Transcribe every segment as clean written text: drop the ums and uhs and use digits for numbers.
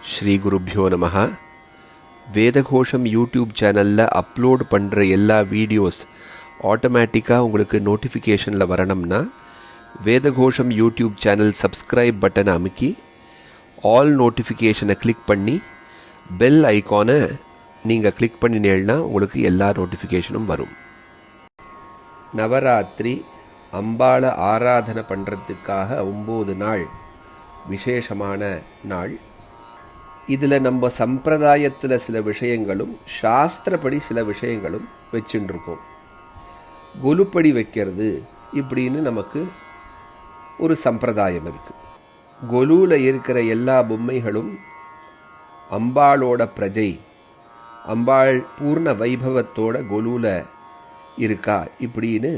ஸ்ரீ குருப்யோ நமஹ. வேதகோஷம் யூடியூப் சேனலில் அப்லோட் பண்ணுற எல்லா வீடியோஸ் ஆட்டோமேட்டிக்காக உங்களுக்கு நோட்டிஃபிகேஷனில் வரணும்னா வேதகோஷம் யூடியூப் சேனல் சப்ஸ்கிரைப் பட்டனை அமுக்கி ஆல் நோட்டிஃபிகேஷனை கிளிக் பண்ணி பெல் ஐக்கானை நீங்கள் கிளிக் பண்ணினேன்னா உங்களுக்கு எல்லா நோட்டிஃபிகேஷனும் வரும். நவராத்திரி அம்பாளை ஆராதனை பண்ணுறதுக்காக 9 நாள் விசேஷமான நாள். இதில் நம்ம சம்பிரதாயத்தில் சில விஷயங்களும் சாஸ்திரப்படி சில விஷயங்களும் வச்சுட்டுருக்கோம். கொலுப்படி வைக்கிறது இப்படின்னு நமக்கு ஒரு சம்பிரதாயம் இருக்குது. கொலுவில் இருக்கிற எல்லா பொம்மைகளும் அம்பாளோட பிரஜை, அம்பாள் பூர்ண வைபவத்தோட கொலுவில் இருக்கா இப்படின்னு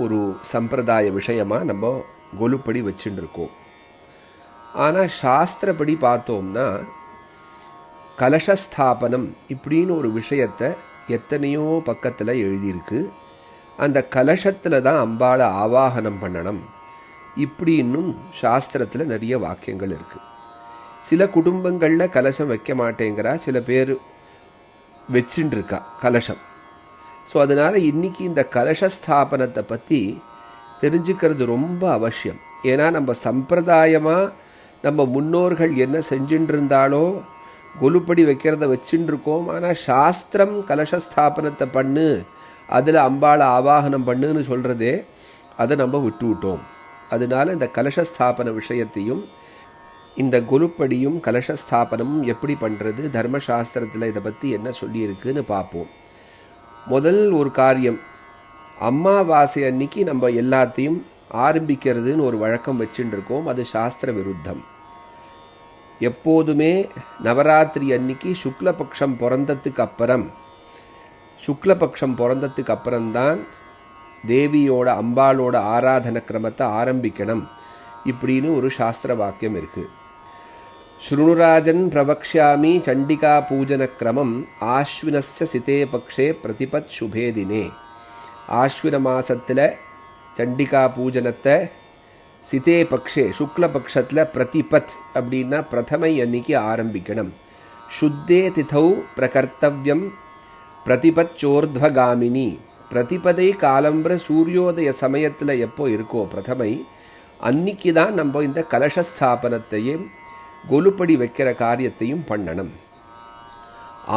ஒரு சம்பிரதாய விஷயமாக நம்ம கொலுப்படி வச்சுட்டுருக்கோம். ஆனால் சாஸ்திரப்படி பார்த்தோம்னா கலசஸ்தாபனம் இப்படின்னு ஒரு விஷயத்தை எத்தனையோ பக்கத்தில் எழுதியிருக்கு. அந்த கலசத்தில் தான் அம்பாளை ஆவாகனம் பண்ணணும் இப்படின்னும் சாஸ்திரத்தில் நிறைய வாக்கியங்கள் இருக்குது. சில குடும்பங்களில் கலசம் வைக்க மாட்டேங்கிறா, சில பேர் வச்சுட்டுருக்கா கலசம். ஸோ அதனால் இன்றைக்கி இந்த கலசஸ்தாபனத்தை பற்றி தெரிஞ்சுக்கிறது ரொம்ப அவசியம். ஏன்னா நம்ம சம்பிரதாயமாக நம்ம முன்னோர்கள் என்ன செஞ்சுட்டு இருந்தாலோ கொலுப்படி வைக்கிறத வச்சுட்டு இருக்கோம். ஆனால் சாஸ்திரம் கலசஸ்தாபனத்தை பண்ணு, அதில் அம்பாளை ஆவாகனம் பண்ணுன்னு சொல்கிறதே அதை நம்ம விட்டுவிட்டோம். அதனால இந்த கலசஸ்தாபன விஷயத்தையும் இந்த கொலுப்படியும் கலசஸ்தாபனமும் எப்படி பண்ணுறது, தர்மசாஸ்திரத்தில் இதை பற்றி என்ன சொல்லியிருக்குன்னு பார்ப்போம். முதல் ஒரு காரியம், அம்மாவாசை அன்னைக்கு நம்ம எல்லாத்தையும் ஆரம்பிக்கிறதுன்னு ஒரு வழக்கம் வச்சுட்டு இருக்கோம். அது சாஸ்திர விருத்தம். எப்போதுமே நவராத்திரி அன்னைக்கு சுக்லபக்ஷம் பிறந்ததுக்கு அப்புறம்தான் தேவியோட அம்பாளோட ஆராதன கிரமத்தை ஆரம்பிக்கணும் இப்படின்னு ஒரு சாஸ்திர வாக்கியம் இருக்குது. ஸ்ருணுராஜன் பிரவக்ஷாமி சண்டிகா பூஜன கிரமம் ஆஸ்வினஸ்ய சிதே பக்ஷே பிரதிபத் சுபே தினே. ஆஸ்வின மாசத்தில் சண்டிகா பூஜனத்தை சிதே பக்ஷே சுக்லபக்ஷத்தில் பிரதிபத் அப்படின்னா பிரதமை அன்னைக்கு ஆரம்பிக்கணும். சுத்தே திதௌ பிரகர்த்தவ்யம் பிரதிபத் சோர்த்வகாமினி. பிரதிபதை காலம்பர சூரியோதய சமயத்தில் எப்போ இருக்கோ பிரதமை, அன்னைக்கு தான் நம்ம இந்த கலசஸ்தாபனத்தையும் கொலுப்படி வைக்கிற காரியத்தையும் பண்ணணும்.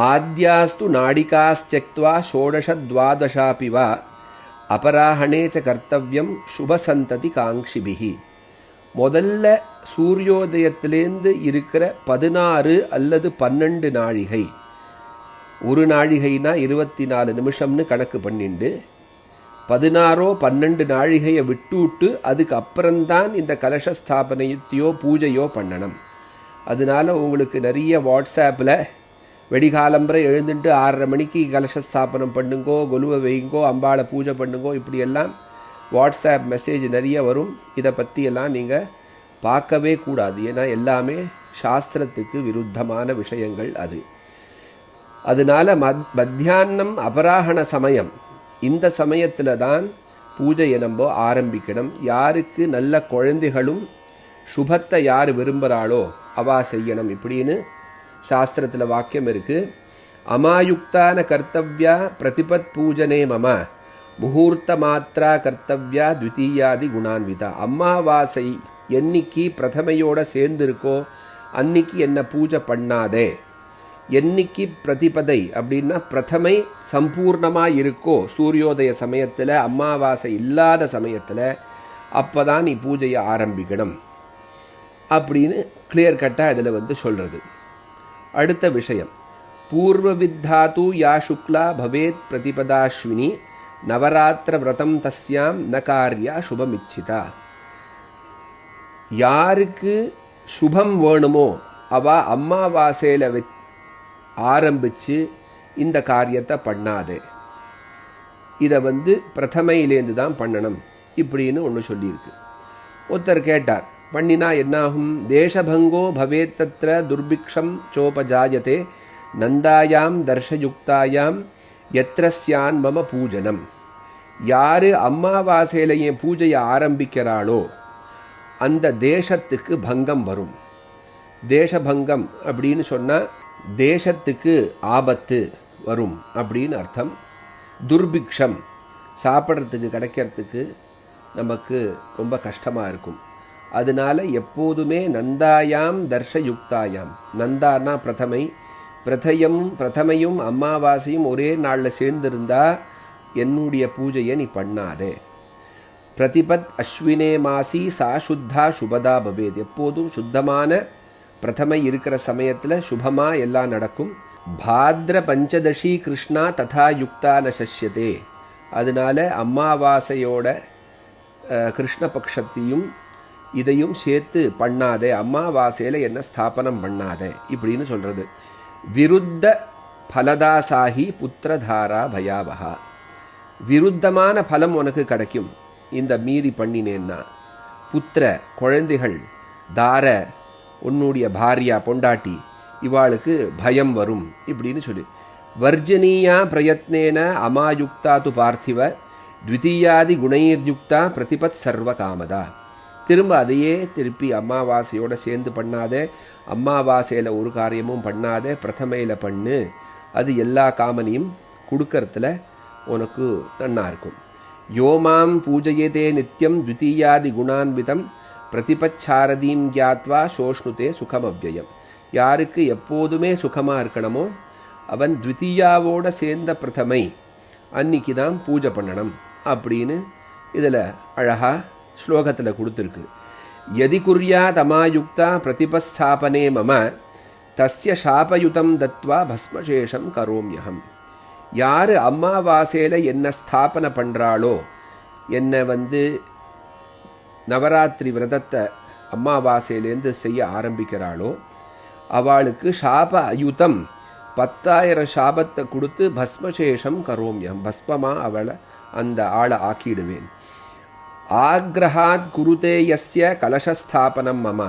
ஆத்யாஸ்து நாடிகாஸ்த்யக்த்வா ஷோடசத்வாதசாபிவா அபராஹணேச்ச கர்த்தவ்யம் சுபசந்ததி காங்ஷிபிகி. முதல்ல சூரியோதயத்திலேருந்து இருக்கிற 16 அல்லது 12 நாழிகை, ஒரு நாழிகைனா 24 நிமிஷம்னு கணக்கு பண்ணிண்டு 16 12 நாழிகையை விட்டுவிட்டு அதுக்கு அப்புறம்தான் இந்த கலசஸ்தாபனையத்தையோ பூஜையோ பண்ணணும். அதனால உங்களுக்கு நிறைய வாட்ஸ்ஆப்பில் வெடிகாலம்பரை எழுந்துட்டு 6:30 மணிக்கு கலசஸ்தாபனம் பண்ணுங்கோ, கொலுவை வைங்கோ, அம்பாளை பூஜை பண்ணுங்கோ இப்படியெல்லாம் வாட்ஸ்ஆப் மெசேஜ் நிறைய வரும். இதை பற்றியெல்லாம் நீங்கள் பார்க்கவே கூடாது. ஏன்னா எல்லாமே சாஸ்திரத்துக்கு விருத்தமான விஷயங்கள் அது. அதனால மத்தியானம் அபராகண சமயம், இந்த சமயத்தில் தான் பூஜையை நம்ம ஆரம்பிக்கணும். யாருக்கு நல்ல குழந்தைகளும் சுபத்தை யார் விரும்புகிறாளோ அவா செய்யணும் இப்படின்னு சாஸ்திரத்தில் வாக்கியம் இருக்குது. அமாயுக்தான கர்த்தவ்யா பிரதிபத் பூஜனே மம முகூர்த்த மாத்திரா கர்த்தவ்யா த்விதீயாதி குணான்விதா. அம்மாவாசை என்னைக்கு பிரதமையோட சேர்ந்துருக்கோ அன்னைக்கு என்ன பூஜை பண்ணாதே. என்னைக்கு பிரதிபதை அப்படின்னா பிரதமை சம்பூர்ணமாக இருக்கோ சூரியோதய சமயத்தில், அம்மாவாசை இல்லாத சமயத்தில், அப்போ தான் நீ பூஜையை ஆரம்பிக்கணும் அப்படின்னு கிளியர் கட்டாக இதில் சொல்கிறது. அடுத்த விஷயம், பூர்வ வித்தாத்து யா சுக்லா பவேத் பிரதிபதாஸ்வினி நவராத்திர விரதம் தஸ்யாம் ந காரியா சுபமிச்சிதா. யாருக்கு சுபம் வேணுமோ அவ அம்மாவாசையில் ஆரம்பித்து இந்த காரியத்தை பண்ணாதே. இதை பிரதமையிலேருந்து தான் பண்ணணும் இப்படின்னு ஒன்று சொல்லியிருக்கு. ஒருத்தர் கேட்டார், பண்ணினா என்னாகும்? தேசபங்கோ பவேத் தத்ர துர்பிக்ஷம் சோபஜாயதே நந்தாயாம் தர்ஷயுக்தாயாம் யத்ரஸ்யான் மம பூஜனம். யார் அம்மாவாசையில் என் பூஜையை ஆரம்பிக்கிறாளோ அந்த தேசத்துக்கு பங்கம் வரும். தேசபங்கம் அப்படின்னு சொன்னால் தேசத்துக்கு ஆபத்து வரும் அப்படின்னு அர்த்தம். துர்பிக்ஷம், சாப்பிட்றதுக்கு கிடைக்கிறதுக்கு நமக்கு ரொம்ப கஷ்டமாக இருக்கும். அதனால எப்போதுமே நந்தாயாம் தர்ஷயுக்தாயாம், நந்தானா பிரதமையும் அமாவாசையும் ஒரே நாளில் சேர்ந்திருந்தா என்னுடைய பூஜையை நீ பண்ணாதே. பிரதிபத் அஸ்வினே மாசி சா சுத்தா சுபதா பவேத், எப்போதும் சுத்தமான பிரதமை இருக்கிற சமயத்தில் சுபமாக எல்லாம் நடக்கும். பாத்ர பஞ்சதசி கிருஷ்ணா ததா யுக்தா ந சஷ்யதே, அதனால அமாவாசையோட கிருஷ்ணபக்ஷத்தையும் இதையும் சேர்த்து பண்ணாதே, அமாவாசையில் என்ன ஸ்தாபனம் பண்ணாதே இப்படின்னு சொல்கிறது. விருத்த பலதாசாகி புத்திரதாரா பயாவகா, விருத்தமான பலம் உனக்கு கிடைக்கும் இந்த மீறி பண்ணினேன்னா. புத்திர குழந்தைகள், தார உன்னுடைய பாரியா பொண்டாட்டி இவாளுக்கு பயம் வரும் இப்படின்னு சொல்லி. வர்ஜனீயா பிரயத்னேன அமாயுக்தா து பார்த்திவ த்விதீயாதி குணைர்யுக்தா பிரதிபத் சர்வ காமதா. திரும்ப அதையே திருப்பி அமாவாசையோடு சேர்ந்து பண்ணாதே, அமாவாசையில் ஒரு காரியமும் பண்ணாதே, பிரதமையில் பண்ணு, அது எல்லா காமனையும் கொடுக்கறதுல உனக்கு நன்னா இருக்கும். யோமாம் பூஜையதே நித்தியம் த்விதீயாதி குணான்விதம் பிரதிபச்சாரதீம் கியாத்வா சோஷ்ணுதே சுகமவ்யயம். யாருக்கு எப்போதுமே சுகமாக இருக்கணுமோ அவன் த்விதீயாவோட சேர்ந்த பிரதமை அன்னைக்கு தான் பூஜை பண்ணணும் அப்படின்னு இதில் அழகாக ஸ்லோகத்தில் கொடுத்துருக்கு. யதி குர்யாத் அமாயுக்தா பிரதிபஸ்தாபனே மம தஸ்ய சாபயுதம் தத்வா பஸ்மசேஷம் கரோம்யகம். யார் அமாவாசையில் என்ன ஸ்தாபனை பண்ணுறாளோ, என்னை நவராத்திரி விரதத்தை அமாவாசையிலேருந்து செய்ய ஆரம்பிக்கிறாளோ அவளுக்கு சாப அயுதம் 10,000 சாபத்தை கொடுத்து பஸ்மசேஷம் கரோம்யம், பஸ்மமாக அவளை அந்த ஆளை ஆக்கிடுவேன். ஆக்ரஹாத் குருதே யஸ்ய கலசஸ்தாபனம் மம,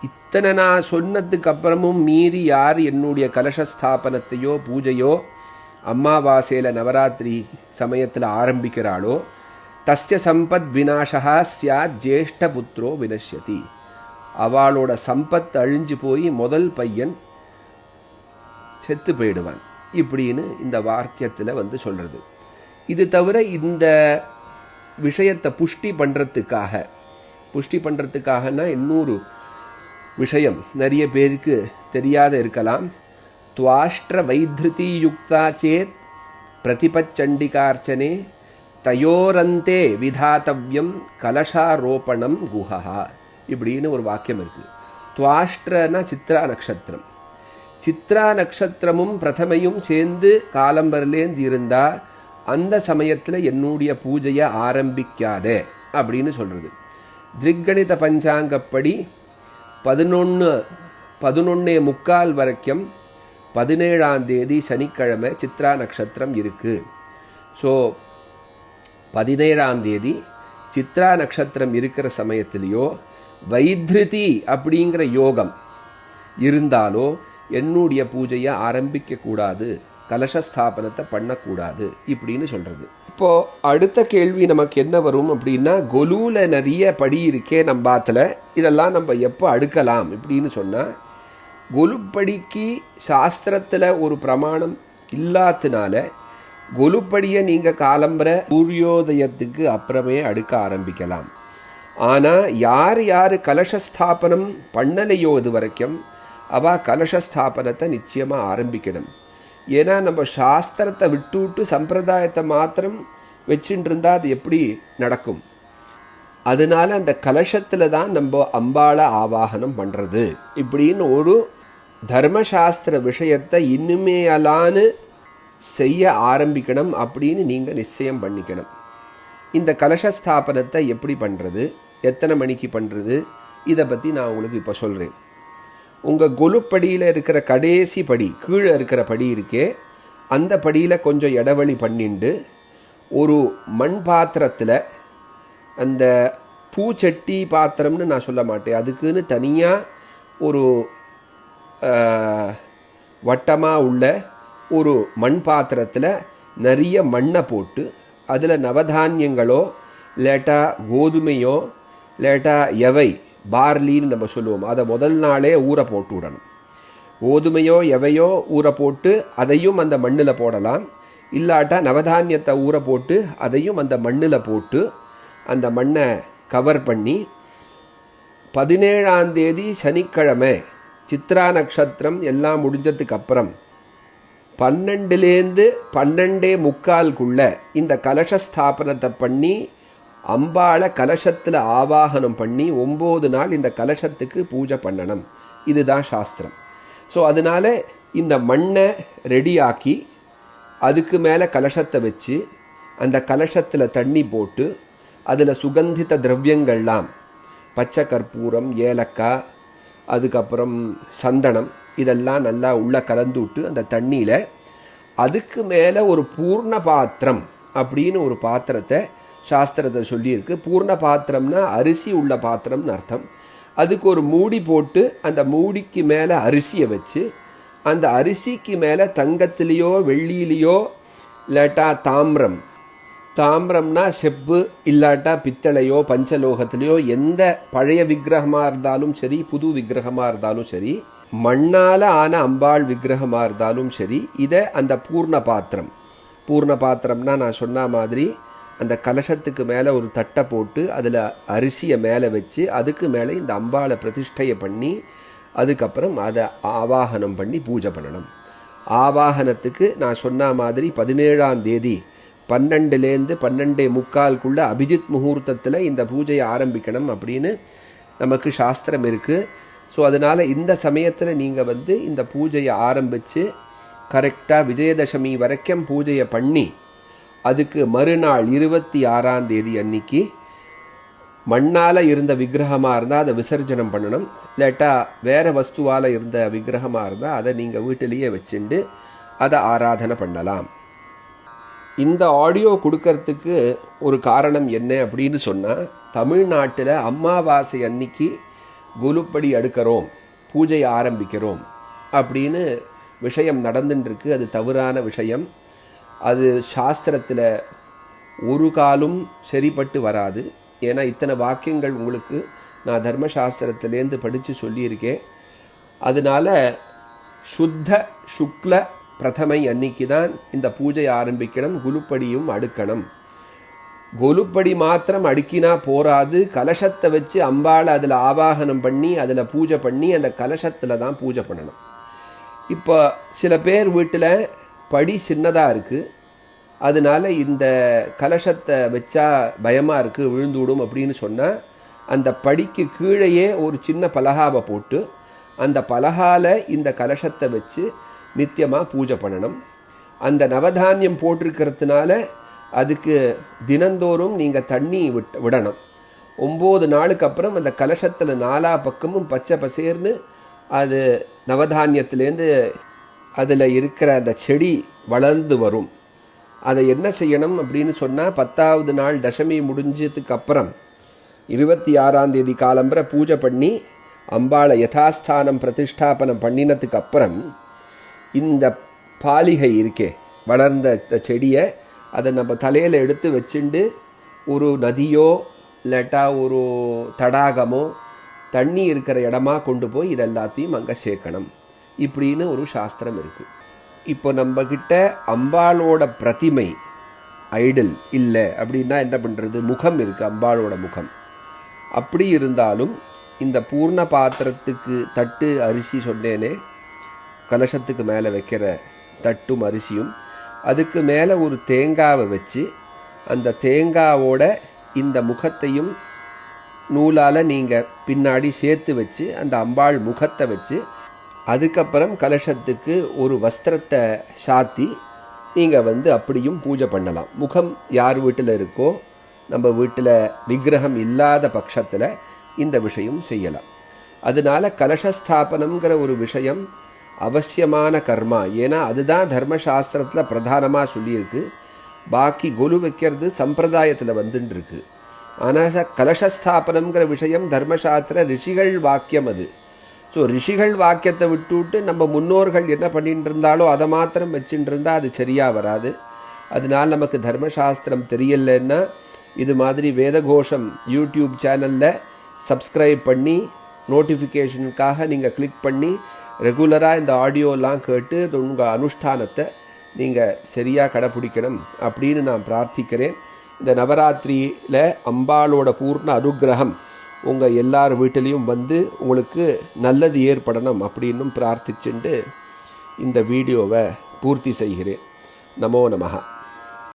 இத்தனை நான் சொன்னதுக்கு அப்புறமும் மீறி யார் என்னுடைய கலசஸ்தாபனத்தையோ பூஜையோ அமாவாசையில் நவராத்திரி சமயத்தில் ஆரம்பிக்கிறாளோ தஸ்ய சம்பத் விநாசா ஸ்யாத் ஜேஷ்ட புத்ரோ வினஷ்யதி, அவளோட சம்பத் அழிஞ்சு போய் முதல் பையன் செத்து போயிடுவான் இப்படின்னு இந்த வாக்கியத்தில் சொல்கிறது. இது தவிர இந்த விஷயத்தை புஷ்டி பண்ணுறதுக்காகனா இன்னொரு விஷயம் நிறைய பேருக்கு தெரியாத இருக்கலாம். துவாஷ்ட்ர வைத்ருதி யுக்தா சேத் பிரதிபச்சண்டிகார்ச்சனே தயோரந்தே விதாத்தவ்யம் கலசாரோபணம் குஹா இப்படின்னு ஒரு வாக்கியம் இருக்குது. துவாஷ்ட்ரனா சித்ரா நட்சத்திரம், சித்ரா நட்சத்திரமும் பிரதமையும் சேர்ந்து காலம்பர்லேருந்து இருந்தால் அந்த சமயத்தில் என்னுடைய பூஜையை ஆரம்பிக்காதே அப்படின்னு சொல்கிறது. திரிகணித பஞ்சாங்கப்படி 11:45 வரைக்கும் 17ஆம் தேதி சனிக்கிழமை சித்ரா நட்சத்திரம் இருக்குது. ஸோ 17ஆம் தேதி சித்ரா நட்சத்திரம் இருக்கிற சமயத்திலேயோ வைத்ருதி அப்படிங்கிற யோகம் இருந்தாலோ என்னுடைய பூஜையை ஆரம்பிக்கக்கூடாது, கலசஸ்தாபனத்தை பண்ணக்கூடாது இப்படின்னு சொல்கிறது. இப்போது அடுத்த கேள்வி நமக்கு என்ன வரும் அப்படின்னா, கொலுவில் நிறைய படி இருக்கே நம்பாத்தில், இதெல்லாம் நம்ம எப்போ அடுக்கலாம் இப்படின்னு சொன்னால், கொலுப்படிக்கு சாஸ்திரத்தில் ஒரு பிரமாணம் இல்லாதனால கொலுப்படியை நீங்கள் காலம்பரை சூரியோதயத்துக்கு அப்புறமே அடுக்க ஆரம்பிக்கலாம். ஆனால் யார் கலசஸ்தாபனம் பண்ணலையோ இது வரைக்கும் அவள் கலசஸ்தாபனத்தை நிச்சயமாக ஆரம்பிக்கணும். ஏன்னா நம்ம சாஸ்திரத்தை விட்டுவிட்டு சம்பிரதாயத்தை மாத்திரம் வச்சுட்டு இருந்தால் அது எப்படி நடக்கும்? அதனால அந்த கலசத்தில் தான் நம்ம அம்பாளை ஆவாகனம் பண்ணுறது இப்படின்னு ஒரு தர்மசாஸ்திர விஷயத்தை இனிமேலான்னு செய்ய ஆரம்பிக்கணும் அப்படின்னு நீங்கள் நிச்சயம் பண்ணிக்கணும். இந்த கலசஸ்தாபனத்தை எப்படி பண்ணுறது, எத்தனை மணிக்கு பண்ணுறது, இதை பற்றி நான் உங்களுக்கு இப்போ சொல்கிறேன். உங்கள் கொலுப்படியில் இருக்கிற கடைசி படி, கீழே இருக்கிற படி இருக்கே, அந்த படியில் கொஞ்சம் இடைவெளி பண்ணிண்டு ஒரு மண் பாத்திரத்தில், அந்த பூச்சட்டி பாத்திரம்னு நான் சொல்ல மாட்டேன், அதுக்குன்னு தனியாக ஒரு வட்டமாக உள்ள ஒரு மண் பாத்திரத்தில் நிறைய மண்ணை போட்டு அதில் நவதானியங்களோ லேட்டா கோதுமையோ லேட்டா எவை பார்லின்னு நம்ம சொல்லுவோம், அதை முதல் நாளே ஊற போட்டு விடணும். கோதுமையோ எவையோ ஊற போட்டு அதையும் அந்த மண்ணில் போடலாம். இல்லாட்டா நவதானியத்தை ஊற போட்டு அதையும் அந்த மண்ணில் போட்டு அந்த மண்ணை கவர் பண்ணி 17ஆம் தேதி சனிக்கிழமை சித்ரா நட்சத்திரம் எல்லாம் முடிஞ்சதுக்கு அப்புறம் 12லேருந்து 12:45 இந்த கலசஸ்தாபனத்தை பண்ணி அம்பாளை கலசத்தில் ஆவாகனம் பண்ணி 9 நாள் இந்த கலசத்துக்கு பூஜை பண்ணணும். இதுதான் சாஸ்திரம். ஸோ அதனால் இந்த மண்ணை ரெடியாக்கி அதுக்கு மேலே கலசத்தை வச்சு அந்த கலசத்தில் தண்ணி போட்டு அதில் சுகந்தித திரவியங்கள்லாம் பச்சை கற்பூரம், ஏலக்காய், அதுக்கப்புறம் சந்தனம் இதெல்லாம் நல்லா உள்ளே கலந்து விட்டு அந்த தண்ணியில் அதுக்கு மேலே ஒரு பூர்ண பாத்திரம் அப்படின்னு ஒரு பாத்திரத்தை சாஸ்திரத்தை சொல்லியிருக்கு. பூர்ண பாத்திரம்னா அரிசி உள்ள பாத்திரம்னு அர்த்தம். அதுக்கு ஒரு மூடி போட்டு அந்த மூடிக்கு மேலே அரிசியை வச்சு அந்த அரிசிக்கு மேலே தங்கத்திலேயோ வெள்ளியிலையோ இல்லாட்டா தாமிரம்னா செப்பு இல்லாட்டா பித்தளையோ பஞ்சலோகத்திலையோ எந்த பழைய விக்கிரகமாக இருந்தாலும் சரி, புது விக்கிரகமாக இருந்தாலும் சரி, மண்ணால் ஆன அம்பாள் விக்கிரகமாக இருந்தாலும் சரி, இதை அந்த பூர்ண பாத்திரம்னா நான் சொன்ன மாதிரி அந்த கலசத்துக்கு மேலே ஒரு தட்டை போட்டு அதில் அரிசியை மேலே வச்சு அதுக்கு மேலே இந்த அம்பாளை பிரதிஷ்டையை பண்ணி அதுக்கப்புறம் அதை ஆவாகனம் பண்ணி பூஜை பண்ணணும். ஆவாகனத்துக்கு நான் சொன்ன மாதிரி 17ஆம் தேதி 12லேருந்து 12:45 அபிஜித் முகூர்த்தத்தில் இந்த பூஜையை ஆரம்பிக்கணும் அப்படின்னு நமக்கு சாஸ்திரம் இருக்குது. ஸோ அதனால் இந்த சமயத்தில் நீங்கள் இந்த பூஜையை ஆரம்பித்து கரெக்டாக விஜயதசமி வரைக்கும் பூஜையை பண்ணி அதுக்கு மறுநாள் 26ஆம் தேதி அன்னைக்கு மண்ணால் இருந்த விக்கிரகமாக இருந்தால் அதை விசர்ஜனம் பண்ணணும். இல்லாட்டா வேறு வஸ்துவால் இருந்த விக்கிரகமாக இருந்தால் அதை நீங்கள் வீட்டிலேயே வச்சுண்டு அதை ஆராதனை பண்ணலாம். இந்த ஆடியோ கொடுக்கறதுக்கு ஒரு காரணம் என்ன அப்படின்னு சொன்னால், தமிழ்நாட்டில் அமாவாசை அன்னைக்கு குலுப்படி அடுக்கிறோம், பூஜை ஆரம்பிக்கிறோம் அப்படின்னு விஷயம் நடந்துட்டுருக்கு. அது தவறான விஷயம். அது சாஸ்திரத்தில் ஒரு காலும் சரிப்பட்டு வராது. ஏன்னா இத்தனை வாக்கியங்கள் உங்களுக்கு நான் தர்மசாஸ்திரத்திலேருந்து படித்து சொல்லியிருக்கேன். அதனால் சுத்த சுக்ல பிரதமை அன்னைக்கு தான் இந்த பூஜை ஆரம்பிக்கணும், குலுப்படியும் அடுக்கணும். கொலுப்படி மாத்திரம் அடுக்கினா போராது, கலசத்தை வச்சு அம்பாளை அதில் ஆவாகனம் பண்ணி அதில் பூஜை பண்ணி அந்த கலசத்தில் தான் பூஜை பண்ணணும். இப்போ சில பேர் வீட்டில் படி சின்னதாக இருக்குது, அதனால இந்த கலசத்தை வச்சா பயமாக இருக்குது விழுந்துவிடும் அப்படின்னு சொன்னால் அந்த படிக்கு கீழேயே ஒரு சின்ன பலகாவை போட்டு அந்த பலகால இந்த கலசத்தை வச்சு நித்தியமாக பூஜை பண்ணணும். அந்த நவதானியம் போட்டிருக்கிறதுனால அதுக்கு தினந்தோறும் நீங்கள் தண்ணி விடணும். 9 நாளுக்கு அப்புறம் அந்த கலசத்தில் 4 பக்கமும் பச்சை பசேர்னு அது நவதானியத்துலேருந்து அதில் இருக்கிற அந்த செடி வளர்ந்து வரும். அதை என்ன செய்யணும் அப்படின்னு சொன்னால், 10ஆவது நாள் தசமி முடிஞ்சதுக்கு அப்புறம் 26ஆம் தேதி காலம்பரை பூஜை பண்ணி அம்பாளை யதாஸ்தானம் பிரதிஷ்டாபனம் பண்ணினதுக்கு அப்புறம் இந்த பாலிகை இருக்கே வளர்ந்த செடியை அதை நம்ம தலையில் எடுத்து வச்சுண்டு ஒரு நதியோ இல்லாட்டா ஒரு தடாகமோ தண்ணி இருக்கிற இடமா கொண்டு போய் இதெல்லாத்தையும் அங்கே சேர்க்கணும் இப்படின்னு ஒரு சாஸ்திரம் இருக்குது. இப்போ நம்மக்கிட்ட அம்பாளோட பிரதிமை ஐடல் இல்லை அப்படின்னா என்ன பண்ணுறது? முகம் இருக்குது, அம்பாளோட முகம். அப்படி இருந்தாலும் இந்த பூர்ண பாத்திரத்துக்கு தட்டு அரிசி சொன்னேனே, கலசத்துக்கு மேலே வைக்கிற தட்டும் அரிசியும், அதுக்கு மேலே ஒரு தேங்காவை வச்சு அந்த தேங்காவோட இந்த முகத்தையும் நூலால் நீங்கள் பின்னாடி சேர்த்து வச்சு அந்த அம்பாள் முகத்தை வச்சு அதுக்கப்புறம் கலசத்துக்கு ஒரு வஸ்திரத்தை சாத்தி நீங்கள் அப்படியும் பூஜை பண்ணலாம். முகம் யார் வீட்டில் இருக்கோ, நம்ம வீட்டில் விக்கிரகம் இல்லாத பட்சத்தில் இந்த விஷயம் செய்யலாம். அதனால கலசஸ்தாபனம்ங்கிற ஒரு விஷயம் அவசியமான கர்மா. ஏன்னா அதுதான் தர்மசாஸ்திரத்தில் பிரதானமாக சொல்லியிருக்கு. பாக்கி கொலு வைக்கிறது சம்பிரதாயத்தில் வந்துட்டுருக்கு. ஆனால் கலசஸ்தாபனம்ங்கிற விஷயம் தர்மசாஸ்திர ரிஷிகள் வாக்கியம் அது. ஸோ ரிஷிகள் வாக்கியத்தை விட்டுவிட்டு நம்ம முன்னோர்கள் என்ன பண்ணிட்டு இருந்தாலோ அதை மாத்திரம் வச்சுட்டு இருந்தால் அது சரியாக வராது. அதனால் நமக்கு தர்மசாஸ்திரம் தெரியலன்னா இது மாதிரி வேதகோஷம் யூடியூப் சேனலில் சப்ஸ்கிரைப் பண்ணி நோட்டிஃபிகேஷனுக்காக நீங்கள் கிளிக் பண்ணி ரெகுலராக இந்த ஆடியோலாம் கேட்டு உங்கள் அனுஷ்டானத்தை நீங்கள் சரியாக கடைப்பிடிக்கணும் அப்படின்னு நான் பிரார்த்திக்கிறேன். இந்த நவராத்திரியில் அம்பாளோட பூர்ண அனுக்கிரகம் உங்கள் எல்லார் வீட்டிலையும் வந்து உங்களுக்கு நல்லது ஏற்படணும் அப்படின்னும் பிரார்த்திச்சுண்டு இந்த வீடியோவை பூர்த்தி செய்கிறேன். நமோ நமஹ.